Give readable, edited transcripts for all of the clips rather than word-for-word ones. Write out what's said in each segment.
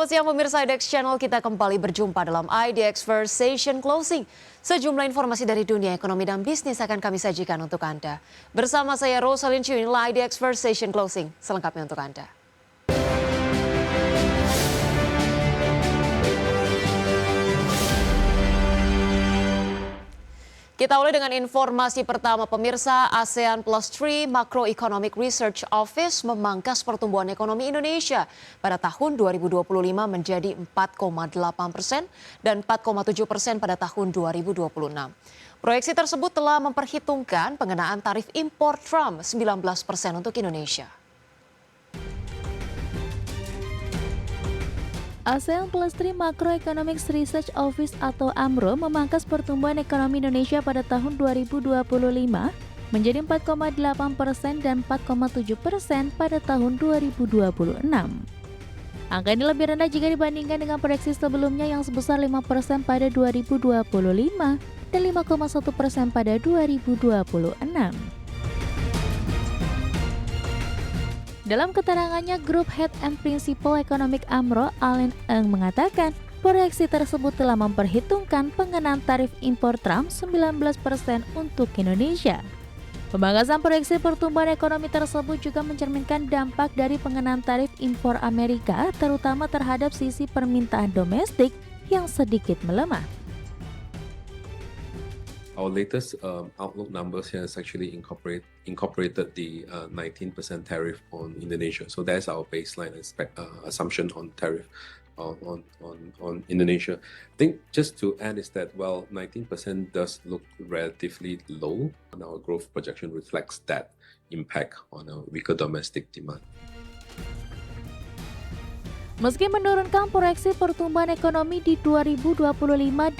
Selamat siang pemirsa IDX Channel, kita kembali berjumpa dalam IDX First Session Closing. Sejumlah informasi dari dunia ekonomi dan bisnis akan kami sajikan untuk Anda. Bersama saya Rosalyn Chiu, inilah IDX First Session Closing, selengkapnya untuk Anda. Kita mulai dengan informasi pertama pemirsa. ASEAN Plus 3 Macroeconomic Research Office memangkas pertumbuhan ekonomi Indonesia pada tahun 2025 menjadi 4,8% dan 4,7% pada tahun 2026. Proyeksi tersebut telah memperhitungkan pengenaan tarif impor Trump 19% untuk Indonesia. ASEAN Plus 3 Macroeconomics Research Office atau AMRO memangkas pertumbuhan ekonomi Indonesia pada tahun 2025 menjadi 4,8% dan 4,7% pada tahun 2026. Angka ini lebih rendah jika dibandingkan dengan proyeksi sebelumnya yang sebesar 5% pada 2025 dan 5,1% pada 2026. Dalam keterangannya, Group Head and Principal Economic AMRO, Allen Ng mengatakan, proyeksi tersebut telah memperhitungkan pengenaan tarif impor Trump 19% untuk Indonesia. Pemangkasan proyeksi pertumbuhan ekonomi tersebut juga mencerminkan dampak dari pengenaan tarif impor Amerika, terutama terhadap sisi permintaan domestik yang sedikit melemah. Our latest outlook numbers here has actually incorporated the 19% tariff on Indonesia. So that's our baseline assumption on tariff on Indonesia. I think just to add is that while 19% does look relatively low, and our growth projection reflects that impact on a weaker domestic demand. Meski menurunkan proyeksi pertumbuhan ekonomi di 2025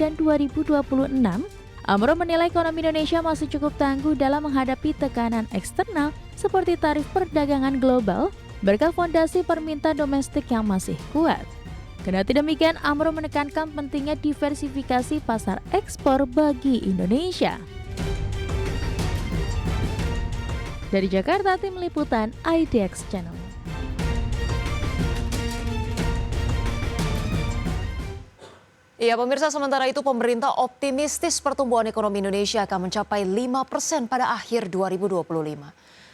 dan 2026, AMRO menilai ekonomi Indonesia masih cukup tangguh dalam menghadapi tekanan eksternal seperti tarif perdagangan global berkat fondasi permintaan domestik yang masih kuat. Kendati demikian, AMRO menekankan pentingnya diversifikasi pasar ekspor bagi Indonesia. Dari Jakarta, tim liputan IDX Channel. Ya pemirsa, sementara itu pemerintah optimistis pertumbuhan ekonomi Indonesia akan mencapai 5% pada akhir 2025.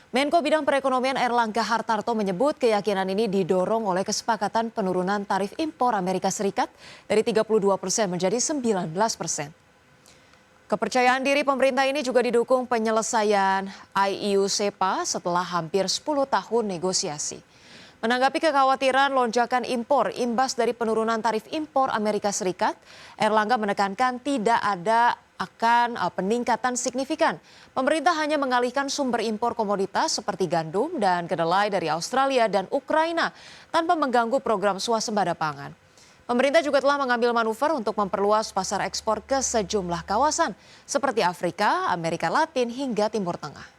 Menko Bidang Perekonomian Airlangga Hartarto menyebut keyakinan ini didorong oleh kesepakatan penurunan tarif impor Amerika Serikat dari 32% menjadi 19%. Kepercayaan diri pemerintah ini juga didukung penyelesaian IEU-SEPA setelah hampir 10 tahun negosiasi. Menanggapi kekhawatiran lonjakan impor imbas dari penurunan tarif impor Amerika Serikat, Airlangga menekankan tidak ada akan peningkatan signifikan. Pemerintah hanya mengalihkan sumber impor komoditas seperti gandum dan kedelai dari Australia dan Ukraina tanpa mengganggu program swasembada pangan. Pemerintah juga telah mengambil manuver untuk memperluas pasar ekspor ke sejumlah kawasan seperti Afrika, Amerika Latin hingga Timur Tengah.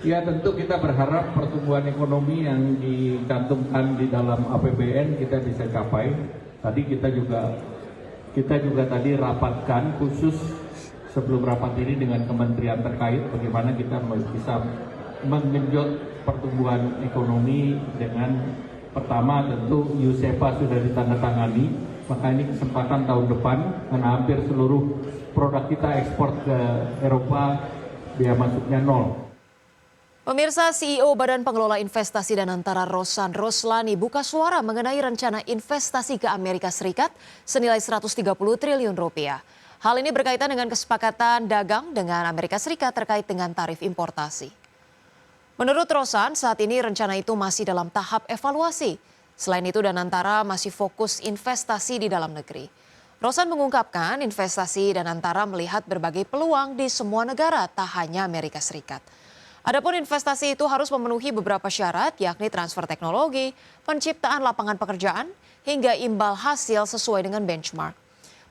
Ya tentu kita berharap pertumbuhan ekonomi yang dicantumkan di dalam APBN kita bisa capai. Tadi kita juga tadi rapatkan khusus sebelum rapat ini dengan kementerian terkait bagaimana kita bisa menggenjot pertumbuhan ekonomi dengan pertama tentu IEU-SEPA sudah ditandatangani, maka ini kesempatan tahun depan karena hampir seluruh produk kita ekspor ke Eropa biaya masuknya nol. Pemirsa, CEO Badan Pengelola Investasi Danantara Rosan Roslani buka suara mengenai rencana investasi ke Amerika Serikat senilai 130 triliun rupiah. Hal ini berkaitan dengan kesepakatan dagang dengan Amerika Serikat terkait dengan tarif importasi. Menurut Rosan, saat ini rencana itu masih dalam tahap evaluasi. Selain itu, Danantara masih fokus investasi di dalam negeri. Rosan mengungkapkan investasi Danantara melihat berbagai peluang di semua negara, tak hanya Amerika Serikat. Adapun investasi itu harus memenuhi beberapa syarat, yakni transfer teknologi, penciptaan lapangan pekerjaan, hingga imbal hasil sesuai dengan benchmark.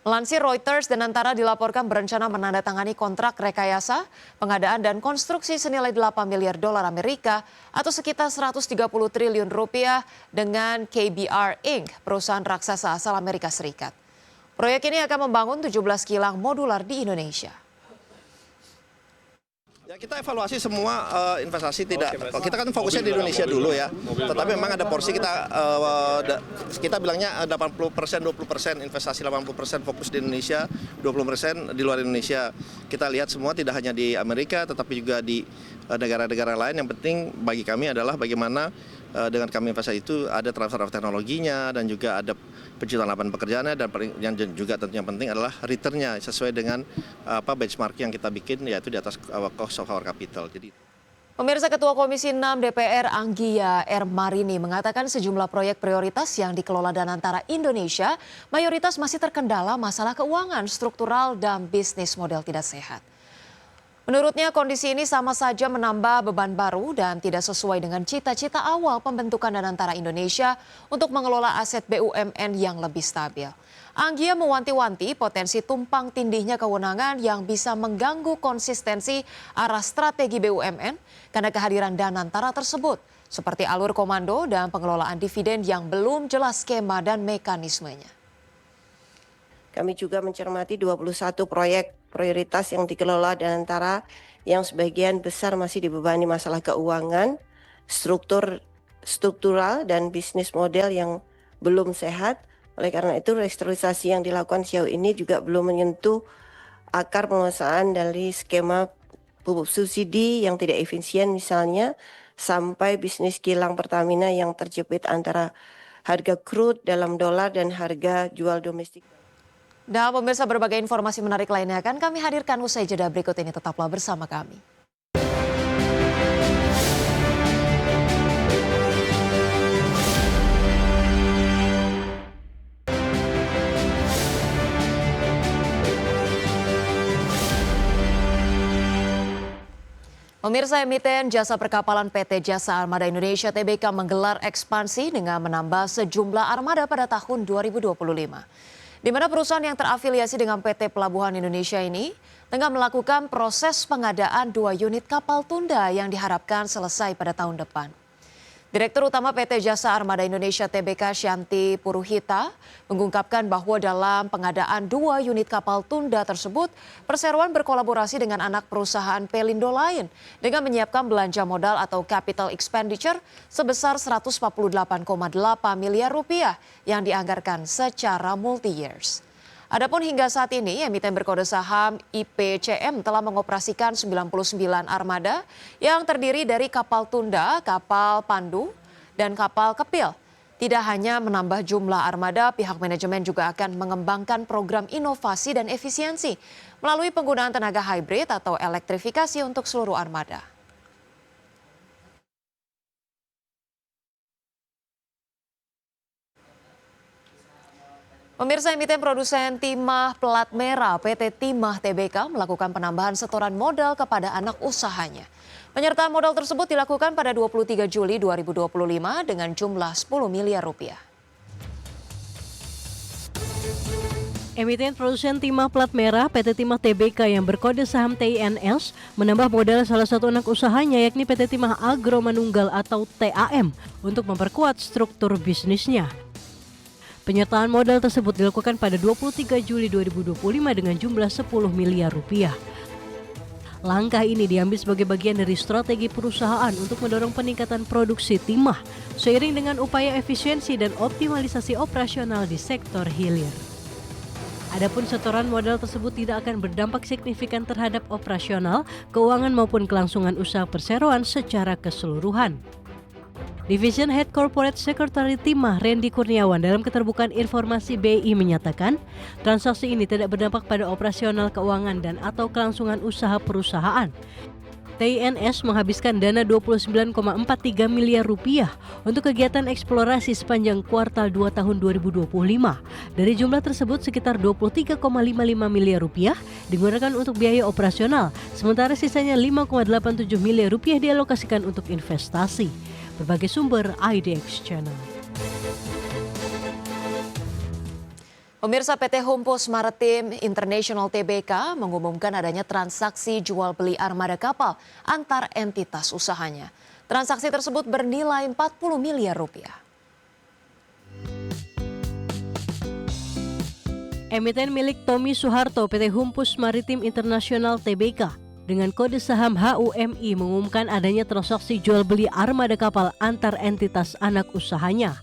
Melansir Reuters, Danantara dilaporkan berencana menandatangani kontrak rekayasa, pengadaan dan konstruksi senilai 8 miliar dolar Amerika atau sekitar 130 triliun rupiah dengan KBR Inc., perusahaan raksasa asal Amerika Serikat. Proyek ini akan membangun 17 kilang modular di Indonesia. Ya, kita evaluasi semua investasi tidak. Kita kan fokusnya di Indonesia dulu ya. Tetapi memang ada porsi kita bilangnya 80% 20% investasi 80% fokus di Indonesia, 20% di luar Indonesia. Kita lihat semua tidak hanya di Amerika tetapi juga di negara-negara lain. Yang penting bagi kami adalah bagaimana dengan kami investasi itu ada transfer of teknologinya dan juga ada penciptaan lapangan pekerjaannya dan yang juga tentunya penting adalah return-nya sesuai dengan benchmark yang kita bikin yaitu di atas cost of our capital. Jadi Pemirsa, Ketua Komisi 6 DPR Anggia R. Marini mengatakan sejumlah proyek prioritas yang dikelola Danantara Indonesia mayoritas masih terkendala masalah keuangan, struktural, dan bisnis model tidak sehat. Menurutnya kondisi ini sama saja menambah beban baru dan tidak sesuai dengan cita-cita awal pembentukan Danantara Indonesia untuk mengelola aset BUMN yang lebih stabil. Anggia mewanti-wanti potensi tumpang tindihnya kewenangan yang bisa mengganggu konsistensi arah strategi BUMN karena kehadiran Danantara tersebut, seperti alur komando dan pengelolaan dividen yang belum jelas skema dan mekanismenya. Kami juga mencermati 21 proyek prioritas yang dikelola Danantara yang sebagian besar masih dibebani masalah keuangan, struktural dan bisnis model yang belum sehat. Oleh karena itu restrukturisasi yang dilakukan sejauh ini juga belum menyentuh akar permasalahan dari skema pupuk subsidi yang tidak efisien misalnya sampai bisnis kilang Pertamina yang terjepit antara harga crude dalam dolar dan harga jual domestik. Dan pemirsa, berbagai informasi menarik lainnya akan kami hadirkan usai jeda berikut ini. Tetaplah bersama kami. Pemirsa, emiten jasa perkapalan PT Jasa Armada Indonesia Tbk menggelar ekspansi dengan menambah sejumlah armada pada tahun 2025. Di mana perusahaan yang terafiliasi dengan PT Pelabuhan Indonesia ini tengah melakukan proses pengadaan 2 unit kapal tunda yang diharapkan selesai pada tahun depan. Direktur Utama PT Jasa Armada Indonesia Tbk Shanti Puruhita mengungkapkan bahwa dalam pengadaan 2 unit kapal tunda tersebut, perseroan berkolaborasi dengan anak perusahaan Pelindo lain dengan menyiapkan belanja modal atau capital expenditure sebesar 148,8 miliar rupiah yang dianggarkan secara multi-years. Adapun hingga saat ini, emiten berkode saham IPCM telah mengoperasikan 99 armada yang terdiri dari kapal tunda, kapal pandu, dan kapal kepil. Tidak hanya menambah jumlah armada, pihak manajemen juga akan mengembangkan program inovasi dan efisiensi melalui penggunaan tenaga hybrid atau elektrifikasi untuk seluruh armada. Pemirsa, emiten produsen timah pelat merah PT Timah Tbk melakukan penambahan setoran modal kepada anak usahanya. Penyertaan modal tersebut dilakukan pada 23 Juli 2025 dengan jumlah 10 miliar rupiah. Emiten produsen timah plat merah PT Timah Tbk yang berkode saham TINS menambah modal salah satu anak usahanya yakni PT Timah Agro Manunggal atau TAM untuk memperkuat struktur bisnisnya. Penyertaan modal tersebut dilakukan pada 23 Juli 2025 dengan jumlah 10 miliar rupiah. Langkah ini diambil sebagai bagian dari strategi perusahaan untuk mendorong peningkatan produksi timah seiring dengan upaya efisiensi dan optimalisasi operasional di sektor hilir. Adapun setoran modal tersebut tidak akan berdampak signifikan terhadap operasional, keuangan maupun kelangsungan usaha perseroan secara keseluruhan. Division Head Corporate Secretary Timah Randy Kurniawan dalam keterbukaan informasi BI menyatakan transaksi ini tidak berdampak pada operasional keuangan dan atau kelangsungan usaha perusahaan. TINS menghabiskan dana 29,43 miliar rupiah untuk kegiatan eksplorasi sepanjang kuartal 2 tahun 2025. Dari jumlah tersebut sekitar 23,55 miliar rupiah digunakan untuk biaya operasional, sementara sisanya 5,87 miliar rupiah dialokasikan untuk investasi. Berbagai sumber IDX Channel. Pemirsa, PT Humpus Maritim International Tbk mengumumkan adanya transaksi jual beli armada kapal antar entitas usahanya. Transaksi tersebut bernilai 40 miliar rupiah. Emiten milik Tommy Soeharto PT Humpus Maritim International Tbk dengan kode saham HUMI mengumumkan adanya transaksi jual beli armada kapal antar entitas anak usahanya.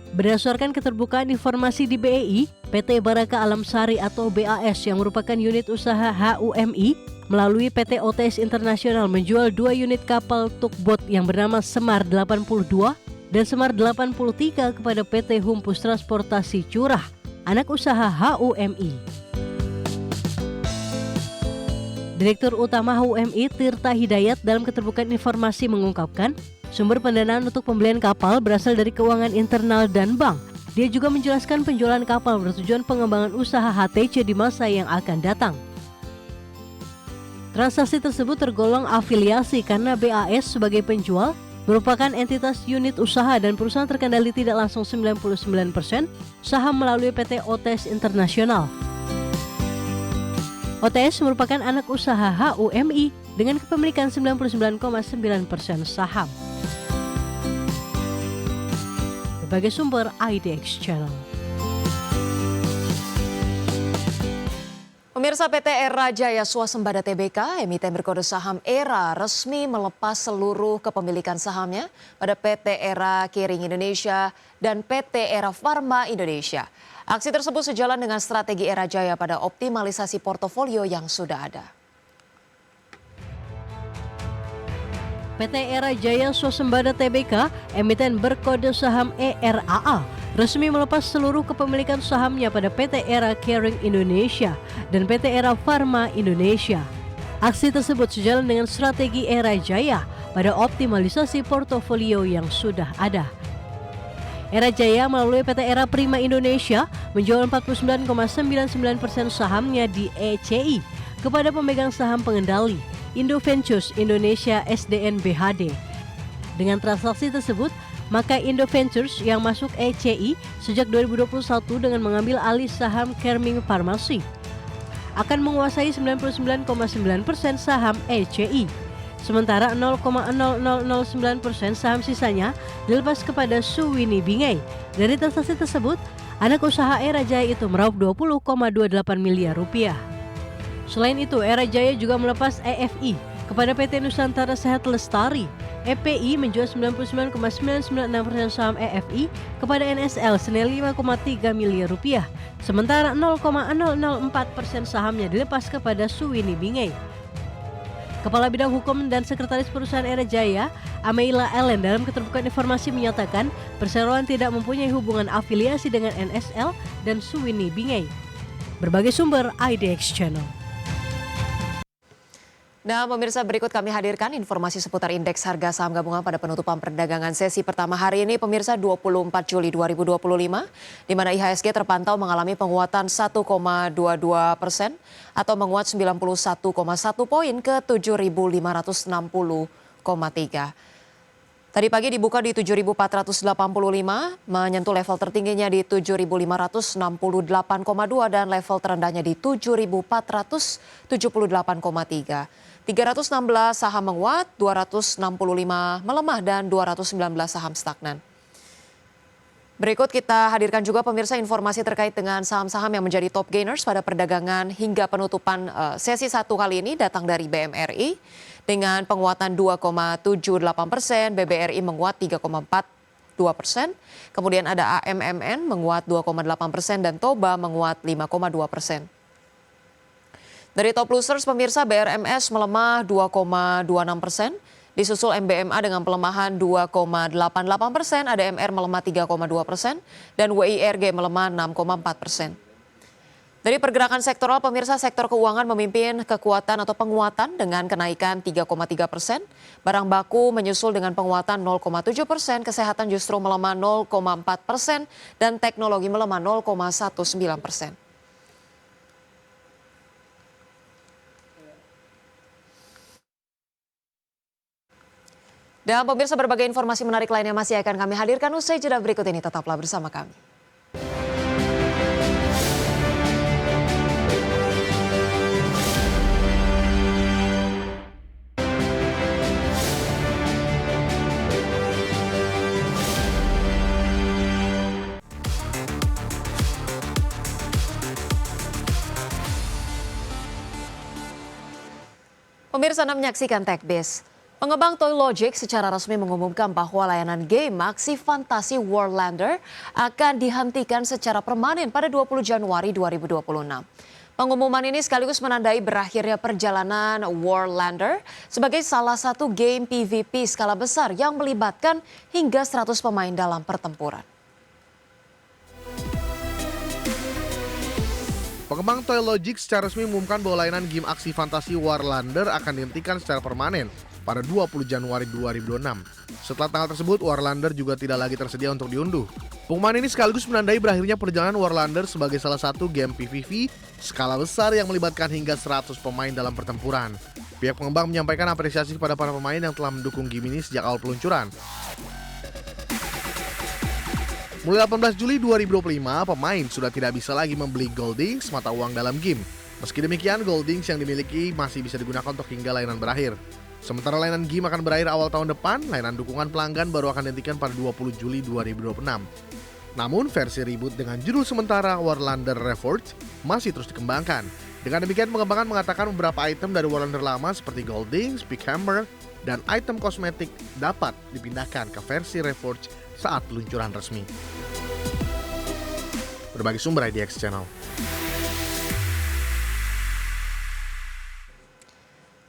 Berdasarkan keterbukaan informasi di BEI, PT Baraka Alam Sari atau BAS yang merupakan unit usaha HUMI melalui PT OTS Internasional menjual 2 unit kapal tugboat yang bernama Semar 82 dan Semar 83 kepada PT Humpus Transportasi Curah, anak usaha HUMI. Direktur Utama HUMI Tirta Hidayat dalam keterbukaan informasi mengungkapkan, sumber pendanaan untuk pembelian kapal berasal dari keuangan internal dan bank. Dia juga menjelaskan penjualan kapal bertujuan pengembangan usaha HTC di masa yang akan datang. Transaksi tersebut tergolong afiliasi karena BAS sebagai penjual merupakan entitas unit usaha dan perusahaan terkendali tidak langsung 99% saham melalui PT OTS Internasional. OTS merupakan anak usaha HUMI dengan kepemilikan 99,9% saham. Berbagai sumber IDX Channel. Pemirsa, PT Era Jaya Swasembada Tbk, emiten berkode saham ERA, resmi melepas seluruh kepemilikan sahamnya pada PT Era Kering Indonesia dan PT Era Pharma Indonesia. Aksi tersebut sejalan dengan strategi Era Jaya pada optimalisasi portofolio yang sudah ada. PT Era Jaya Swasembada Tbk, emiten berkode saham ERAA, resmi melepas seluruh kepemilikan sahamnya pada PT Era Kering Indonesia dan PT Era Pharma Indonesia. Aksi tersebut sejalan dengan strategi Era Jaya pada optimalisasi portofolio yang sudah ada. Era Jaya melalui PT Era Prima Indonesia menjual 49,99% sahamnya di ECI kepada pemegang saham pengendali Indo Ventures Indonesia SDN BHD. Dengan transaksi tersebut, maka Indo Ventures yang masuk ECI sejak 2021 dengan mengambil alih saham Kerming Farmasi akan menguasai 99,9% saham ECI. Sementara 0,0009% saham sisanya dilepas kepada Suwini Bingei. Dari transaksi tersebut, anak usaha Era Jaya itu meraup 20,28 miliar rupiah. Selain itu, Era Jaya juga melepas EFI kepada PT Nusantara Sehat Lestari. EPI menjual 99,996% saham EFI kepada NSL senilai 5,3 miliar rupiah. Sementara 0,004% sahamnya dilepas kepada Suwini Bingei. Kepala Bidang Hukum dan Sekretaris Perusahaan Era Jaya, Ameila Ellen, dalam keterbukaan informasi menyatakan perseroan tidak mempunyai hubungan afiliasi dengan NSL dan Suwini Bingei. Berbagai sumber IDX Channel. Nah, pemirsa, berikut kami hadirkan informasi seputar indeks harga saham gabungan pada penutupan perdagangan sesi pertama hari ini, pemirsa, 24 Juli 2025, di mana IHSG terpantau mengalami penguatan 1,22% atau menguat 91,1 poin ke 7.560,3. Tadi pagi dibuka di 7.485, menyentuh level tertingginya di 7.568,2 dan level terendahnya di 7.478,3. 316 saham menguat, 265 melemah dan 219 saham stagnan. Berikut kita hadirkan juga pemirsa informasi terkait dengan saham-saham yang menjadi top gainers pada perdagangan hingga penutupan sesi 1 kali ini datang dari BMRI dengan penguatan 2,78%, BBRI menguat 3,42%, kemudian ada AMMN menguat 2,8% dan Toba menguat 5,2%. Dari top losers pemirsa, BRMS melemah 2,26%, disusul MBMA dengan pelemahan 2,88%, ADMR melemah 3,2%, dan WIRG melemah 6,4%. Dari pergerakan sektoral pemirsa, sektor keuangan memimpin kekuatan atau penguatan dengan kenaikan 3,3%, barang baku menyusul dengan penguatan 0,7%, kesehatan justru melemah 0,4%, dan teknologi melemah 0,19%. Dan pemirsa, berbagai informasi menarik lainnya masih akan kami hadirkan usai jeda berikut ini. Tetaplah bersama kami. Pemirsa Anda menyaksikan TechBiz. Pengembang Toy Logic secara resmi mengumumkan bahwa layanan game aksi fantasi Warlander akan dihentikan secara permanen pada 20 Januari 2026. Pengumuman ini sekaligus menandai berakhirnya perjalanan Warlander sebagai salah satu game PvP skala besar yang melibatkan hingga 100 pemain dalam pertempuran. Pengembang Toy Logic secara resmi mengumumkan bahwa layanan game aksi fantasi Warlander akan dihentikan secara permanen pada 20 Januari 2026. Setelah tanggal tersebut, Warlander juga tidak lagi tersedia untuk diunduh. Pengumuman ini sekaligus menandai berakhirnya perjalanan Warlander sebagai salah satu game PvP skala besar yang melibatkan hingga 100 pemain dalam pertempuran. Pihak pengembang menyampaikan apresiasi kepada para pemain yang telah mendukung game ini sejak awal peluncuran. Mulai 18 Juli 2025, pemain sudah tidak bisa lagi membeli Goldings, mata uang dalam game. Meski demikian, Goldings yang dimiliki masih bisa digunakan untuk hingga layanan berakhir. Sementara layanan game akan berakhir awal tahun depan, layanan dukungan pelanggan baru akan dihentikan pada 20 Juli 2026. Namun, versi reboot dengan judul sementara Warlander Reforged masih terus dikembangkan. Dengan demikian, pengembangan mengatakan beberapa item dari Warlander lama seperti Goldings, Big Hammer, dan item kosmetik dapat dipindahkan ke versi Reforged saat peluncuran resmi. Berbagi sumber IDX Channel.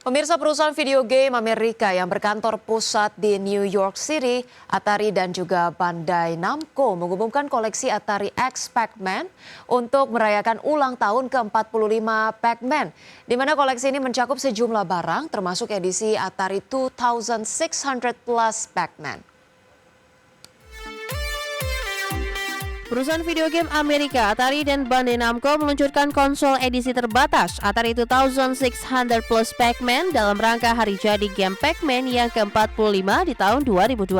Pemirsa, perusahaan video game Amerika yang berkantor pusat di New York City, Atari dan juga Bandai Namco mengumumkan koleksi Atari X Pac-Man untuk merayakan ulang tahun ke-45 Pac-Man, di mana koleksi ini mencakup sejumlah barang termasuk edisi Atari 2600 Plus Pac-Man. Perusahaan video game Amerika, Atari dan Bandai Namco meluncurkan konsol edisi terbatas Atari 2600 Plus Pac-Man dalam rangka hari jadi game Pac-Man yang ke-45 di tahun 2025.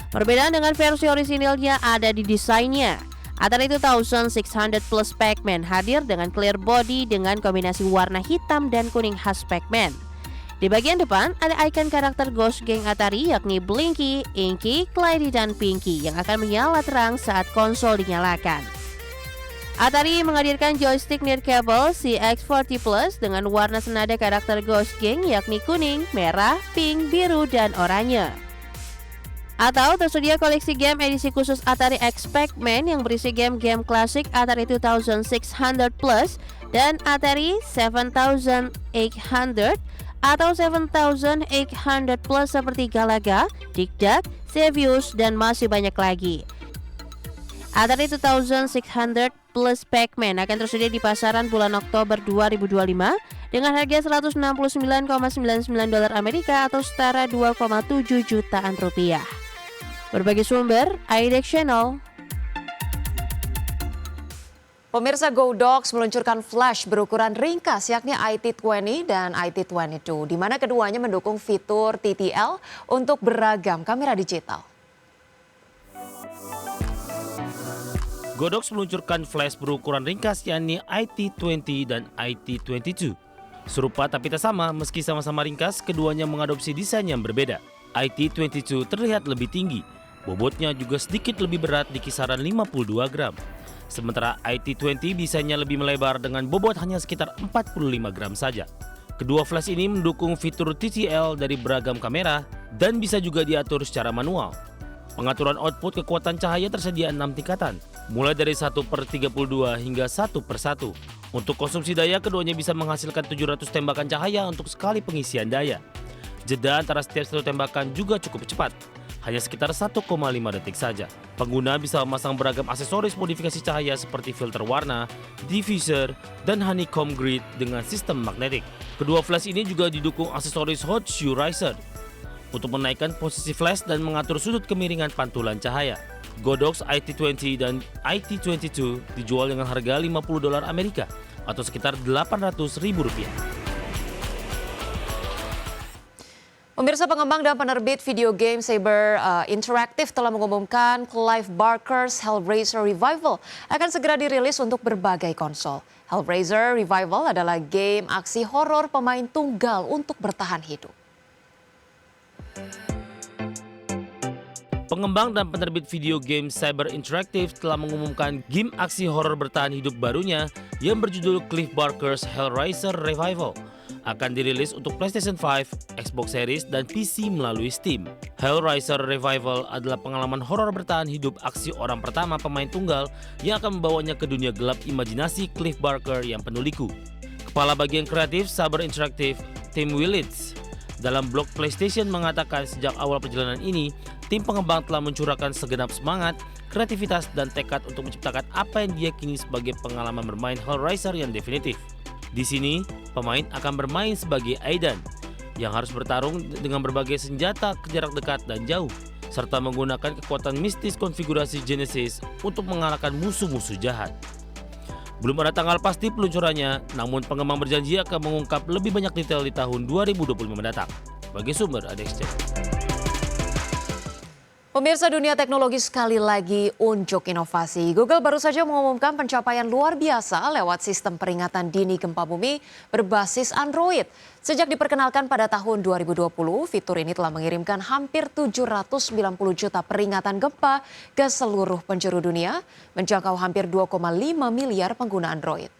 Perbedaan dengan versi orisinilnya ada di desainnya. Atari 2600 Plus Pac-Man hadir dengan clear body dengan kombinasi warna hitam dan kuning khas Pac-Man. Di bagian depan ada ikon karakter Ghost Gang Atari yakni Blinky, Inky, Clyde, dan Pinky yang akan menyala terang saat konsol dinyalakan. Atari menghadirkan joystick nirkabel CX40 Plus dengan warna senada karakter Ghost Gang yakni kuning, merah, pink, biru, dan oranye. Atau tersedia koleksi game edisi khusus Atari X Pac-Man yang berisi game-game klasik Atari 2600 Plus dan Atari 7800 atau 7800 Plus seperti Galaga, Dig Dug, Xevious, dan masih banyak lagi. Atari 2600 Plus Pac-Man akan tersedia di pasaran bulan Oktober 2025 dengan harga $169,99 Amerika atau setara 2,7 jutaan rupiah. Berbagai sumber, IDX Channel. Pemirsa, Godox meluncurkan flash berukuran ringkas yakni IT20 dan IT22, di mana keduanya mendukung fitur TTL untuk beragam kamera digital. Godox meluncurkan flash berukuran ringkas yakni IT20 dan IT22. Serupa tapi tak sama, meski sama-sama ringkas, keduanya mengadopsi desain yang berbeda. IT22 terlihat lebih tinggi, bobotnya juga sedikit lebih berat di kisaran 52 gram. Sementara IT20 desainnya lebih melebar dengan bobot hanya sekitar 45 gram saja. Kedua flash ini mendukung fitur TTL dari beragam kamera dan bisa juga diatur secara manual. Pengaturan output kekuatan cahaya tersedia 6 tingkatan, mulai dari 1/32 hingga 1/1. Untuk konsumsi daya, keduanya bisa menghasilkan 700 tembakan cahaya untuk sekali pengisian daya. Jeda antara setiap satu tembakan juga cukup cepat, hanya sekitar 1,5 detik saja. Pengguna bisa memasang beragam aksesoris modifikasi cahaya seperti filter warna, diffuser, dan honeycomb grid dengan sistem magnetik. Kedua flash ini juga didukung aksesoris hot shoe riser untuk menaikkan posisi flash dan mengatur sudut kemiringan pantulan cahaya. Godox IT20 dan IT22 dijual dengan harga $50 Amerika atau sekitar Rp800.000. Pemirsa, pengembang dan penerbit video game Saber Interactive telah mengumumkan Clive Barker's Hellraiser Revival akan segera dirilis untuk berbagai konsol. Hellraiser Revival adalah game aksi horor pemain tunggal untuk bertahan hidup. Pengembang dan penerbit video game Saber Interactive telah mengumumkan game aksi horor bertahan hidup barunya yang berjudul Clive Barker's Hellraiser Revival. akan dirilis untuk PlayStation 5, Xbox Series, dan PC melalui Steam. Hellraiser Revival adalah pengalaman horor bertahan hidup aksi orang pertama pemain tunggal yang akan membawanya ke dunia gelap imajinasi Cliff Barker yang penuh liku. Kepala bagian kreatif Saber Interactive, Tim Willits, dalam blog PlayStation mengatakan sejak awal perjalanan ini, tim pengembang telah mencurahkan segenap semangat, kreativitas, dan tekad untuk menciptakan apa yang diyakini sebagai pengalaman bermain Hellraiser yang definitif. Di sini, pemain akan bermain sebagai Aidan yang harus bertarung dengan berbagai senjata ke jarak dekat dan jauh, serta menggunakan kekuatan mistis konfigurasi Genesis untuk mengalahkan musuh-musuh jahat. Belum ada tanggal pasti peluncurannya, namun pengembang berjanji akan mengungkap lebih banyak detail di tahun 2025 mendatang. Bagi sumber ADX Channel. Pemirsa, dunia teknologi sekali lagi unjuk inovasi. Google baru saja mengumumkan pencapaian luar biasa lewat sistem peringatan dini gempa bumi berbasis Android. Sejak diperkenalkan pada tahun 2020, fitur ini telah mengirimkan hampir 790 juta peringatan gempa ke seluruh penjuru dunia, menjangkau hampir 2,5 miliar pengguna Android.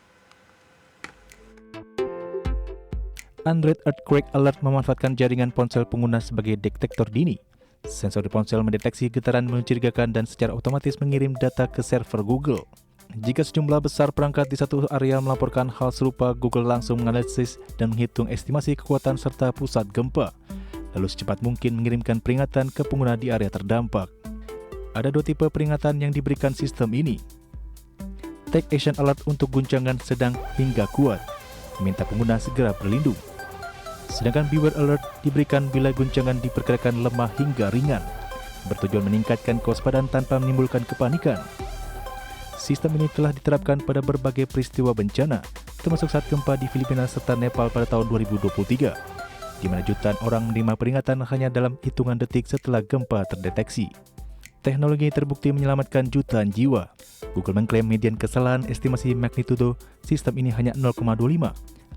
Android Earthquake Alert memanfaatkan jaringan ponsel pengguna sebagai detektor dini. Sensor di ponsel mendeteksi getaran mencurigakan dan secara otomatis mengirim data ke server Google. Jika sejumlah besar perangkat di satu area melaporkan hal serupa, Google langsung menganalisis dan menghitung estimasi kekuatan serta pusat gempa, lalu secepat mungkin mengirimkan peringatan ke pengguna di area terdampak. Ada dua tipe peringatan yang diberikan sistem ini. Take Action Alert untuk guncangan sedang hingga kuat, meminta pengguna segera berlindung. Sedangkan Beware Alert diberikan bila guncangan diperkirakan lemah hingga ringan, bertujuan meningkatkan kewaspadaan tanpa menimbulkan kepanikan. Sistem ini telah diterapkan pada berbagai peristiwa bencana, termasuk saat gempa di Filipina serta Nepal pada tahun 2023, di mana jutaan orang menerima peringatan hanya dalam hitungan detik setelah gempa terdeteksi. Teknologi terbukti menyelamatkan jutaan jiwa. Google mengklaim median kesalahan estimasi magnitudo sistem ini hanya 0,25,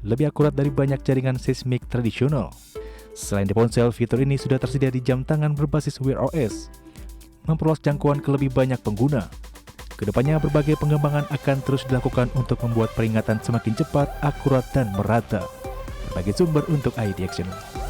lebih akurat dari banyak jaringan seismik tradisional. Selain di ponsel, fitur ini sudah tersedia di jam tangan berbasis Wear OS, memperluas jangkauan ke lebih banyak pengguna. Kedepannya, berbagai pengembangan akan terus dilakukan untuk membuat peringatan semakin cepat, akurat, dan merata. Berbagai sumber untuk IDX Channel.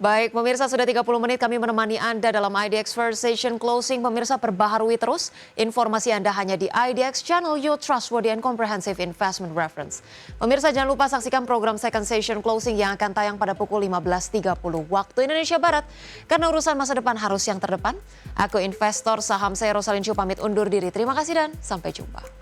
Baik, pemirsa, sudah 30 menit kami menemani Anda dalam IDX First Station Closing. Pemirsa, perbaharui terus informasi Anda hanya di IDX Channel, your trustworthy and comprehensive investment reference. Pemirsa, jangan lupa saksikan program Second Station Closing yang akan tayang pada pukul 15.30 waktu Indonesia Barat. Karena urusan masa depan harus yang terdepan. Aku investor saham saya Rosalin Chu pamit undur diri. Terima kasih dan sampai jumpa.